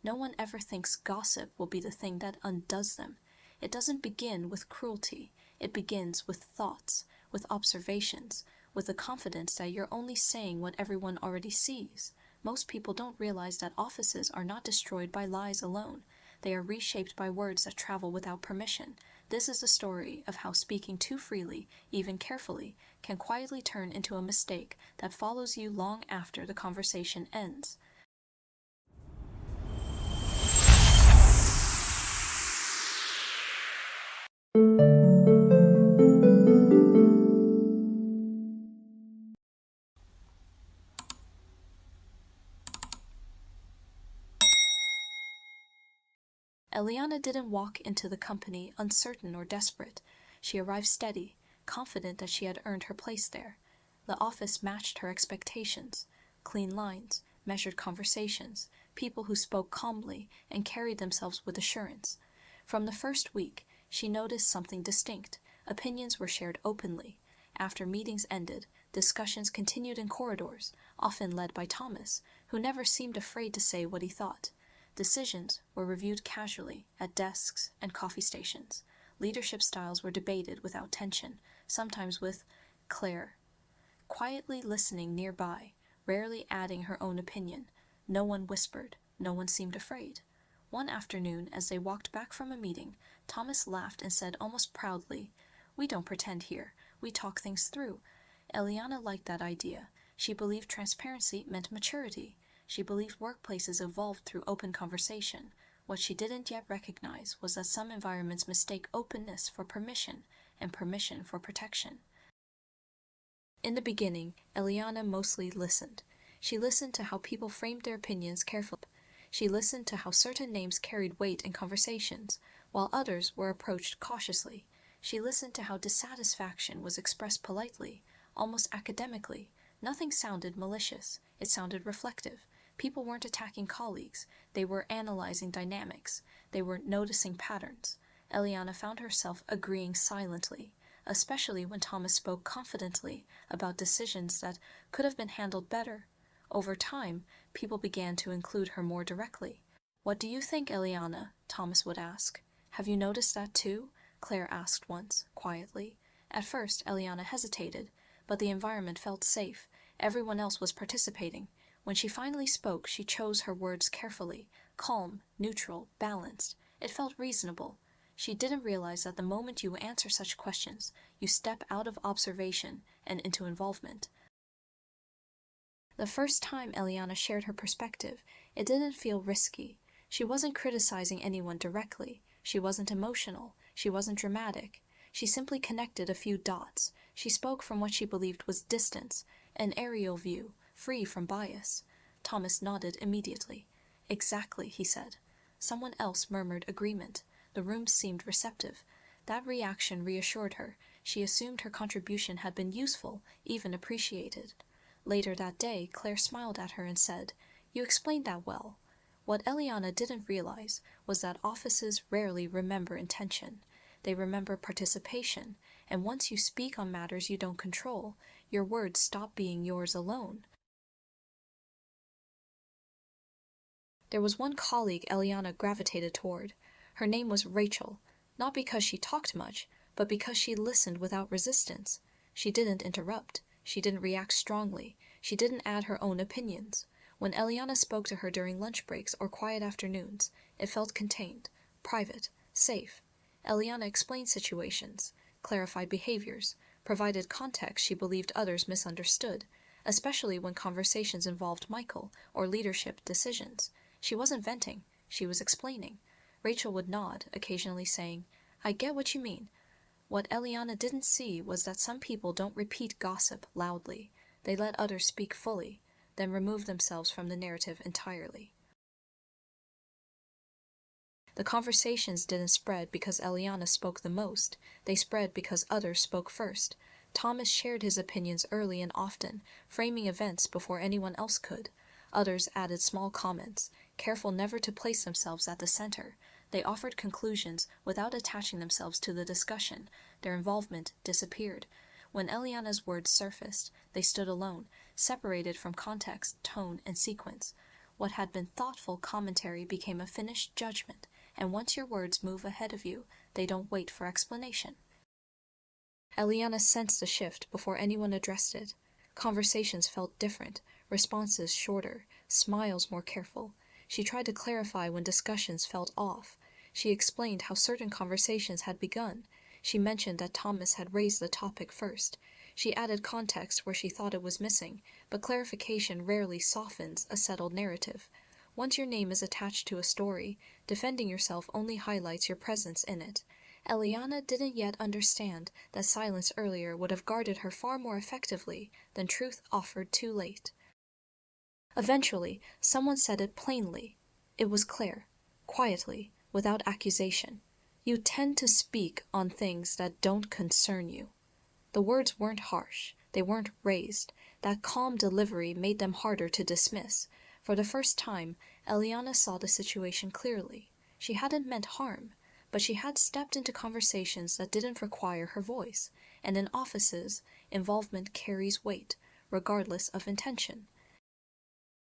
No one ever thinks gossip will be the thing that undoes them. It doesn't begin with cruelty. It begins with thoughts, with observations, with the confidence that you're only saying what everyone already sees. Most people don't realize that offices are not destroyed by lies alone. They are reshaped by words that travel without permission. This is a story of how speaking too freely, even carefully, can quietly turn into a mistake that follows you long after the conversation ends. Eliana didn't walk into the company uncertain or desperate. She arrived steady, confident that she had earned her place there. The office matched her expectations. Clean lines, measured conversations, people who spoke calmly and carried themselves with assurance. From the first week, she noticed something distinct. Opinions were shared openly. After meetings ended, discussions continued in corridors, often led by Thomas, who never seemed afraid to say what he thought. Decisions were reviewed casually at desks and coffee stations. Leadership styles were debated without tension, sometimes with Claire quietly listening nearby, rarely adding her own opinion. No one whispered, no one seemed afraid. One afternoon, as they walked back from a meeting, Thomas laughed and said almost proudly, "We don't pretend here, we talk things through." Eliana liked that idea. She believed transparency meant maturity. She believed workplaces evolved through open conversation. What she didn't yet recognize was that some environments mistake openness for permission and permission for protection. In the beginning, Eliana mostly listened. She listened to how people framed their opinions carefully. She listened to how certain names carried weight in conversations, while others were approached cautiously. She listened to how dissatisfaction was expressed politely, almost academically. Nothing sounded malicious. It sounded reflective. People weren't attacking colleagues. They were analyzing dynamics. They were noticing patterns. Eliana found herself agreeing silently, especially when Thomas spoke confidently about decisions that could have been handled better. Over time, people began to include her more directly. "What do you think, Eliana?" Thomas would ask. "Have you noticed that too?" Claire asked once, quietly. At first, Eliana hesitated, but the environment felt safe. Everyone else was participating. When she finally spoke, she chose her words carefully, calm, neutral, balanced. It felt reasonable. She didn't realize that the moment you answer such questions, you step out of observation and into involvement. The first time Eliana shared her perspective, it didn't feel risky. She wasn't criticizing anyone directly. She wasn't emotional. She wasn't dramatic. She simply connected a few dots. She spoke from what she believed was distance, an aerial view, free from bias. Thomas nodded immediately. "Exactly," he said. Someone else murmured agreement. The room seemed receptive. That reaction reassured her. She assumed her contribution had been useful, even appreciated. Later that day, Claire smiled at her and said, "You explained that well." What Eliana didn't realize was that offices rarely remember intention. They remember participation, and once you speak on matters you don't control, your words stop being yours alone. There was one colleague Eliana gravitated toward. Her name was Rachel, not because she talked much, but because she listened without resistance. She didn't interrupt. She didn't react strongly. She didn't add her own opinions. When Eliana spoke to her during lunch breaks or quiet afternoons, it felt contained, private, safe. Eliana explained situations, clarified behaviors, provided context she believed others misunderstood, especially when conversations involved Michael or leadership decisions. She wasn't venting, she was explaining. Rachel would nod, occasionally saying, "I get what you mean." What Eliana didn't see was that some people don't repeat gossip loudly. They let others speak fully, then remove themselves from the narrative entirely. The conversations didn't spread because Eliana spoke the most. They spread because others spoke first. Thomas shared his opinions early and often, framing events before anyone else could. Others added small comments, careful never to place themselves at the center. They offered conclusions without attaching themselves to the discussion. Their involvement disappeared. When Eliana's words surfaced, they stood alone, separated from context, tone, and sequence. What had been thoughtful commentary became a finished judgment, and once your words move ahead of you, they don't wait for explanation. Eliana sensed the shift before anyone addressed it. Conversations felt different, responses shorter, smiles more careful. She tried to clarify when discussions felt off. She explained how certain conversations had begun. She mentioned that Thomas had raised the topic first. She added context where she thought it was missing, but clarification rarely softens a settled narrative. Once your name is attached to a story, defending yourself only highlights your presence in it. Eliana didn't yet understand that silence earlier would have guarded her far more effectively than truth offered too late. Eventually, someone said it plainly. It was Claire, quietly, without accusation. "You tend to speak on things that don't concern you." The words weren't harsh. They weren't raised. That calm delivery made them harder to dismiss. For the first time, Eliana saw the situation clearly. She hadn't meant harm, but she had stepped into conversations that didn't require her voice. And in offices, involvement carries weight, regardless of intention.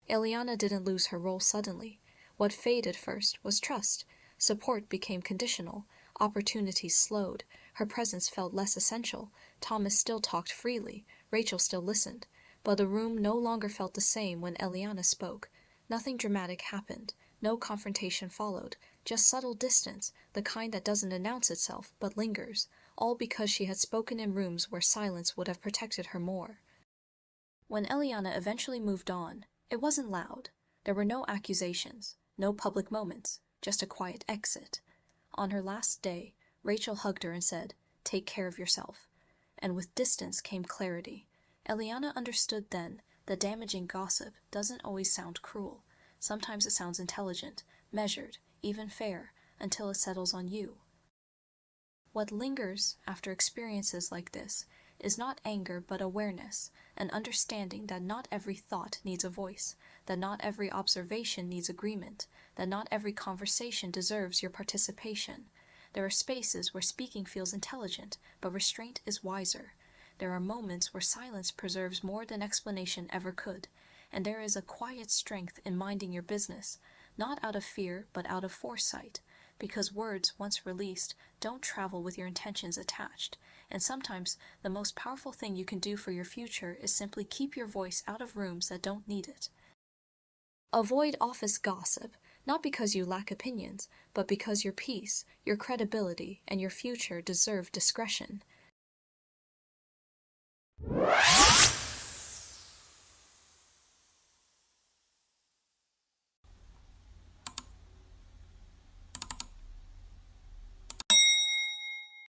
Eliana didn't lose her role suddenly. What faded first was trust. Support became conditional. Opportunities slowed. Her presence felt less essential. Thomas still talked freely. Rachel still listened. But the room no longer felt the same when Eliana spoke. Nothing dramatic happened. No confrontation followed. Just subtle distance, the kind that doesn't announce itself, but lingers. All because she had spoken in rooms where silence would have protected her more. When Eliana eventually moved on, it wasn't loud. There were no accusations, no public moments, just a quiet exit. On her last day, Rachel hugged her and said, "Take care of yourself." And with distance came clarity. Eliana understood then that damaging gossip doesn't always sound cruel. Sometimes it sounds intelligent, measured, even fair, until it settles on you. What lingers after experiences like this is not anger but awareness, an understanding that not every thought needs a voice, that not every observation needs agreement, that not every conversation deserves your participation. There are spaces where speaking feels intelligent, but restraint is wiser. There are moments where silence preserves more than explanation ever could, and there is a quiet strength in minding your business, not out of fear but out of foresight, because words once released don't travel with your intentions attached, and sometimes the most powerful thing you can do for your future is simply keep your voice out of rooms that don't need it. Avoid office gossip, not because you lack opinions, but because your peace, your credibility, and your future deserve discretion.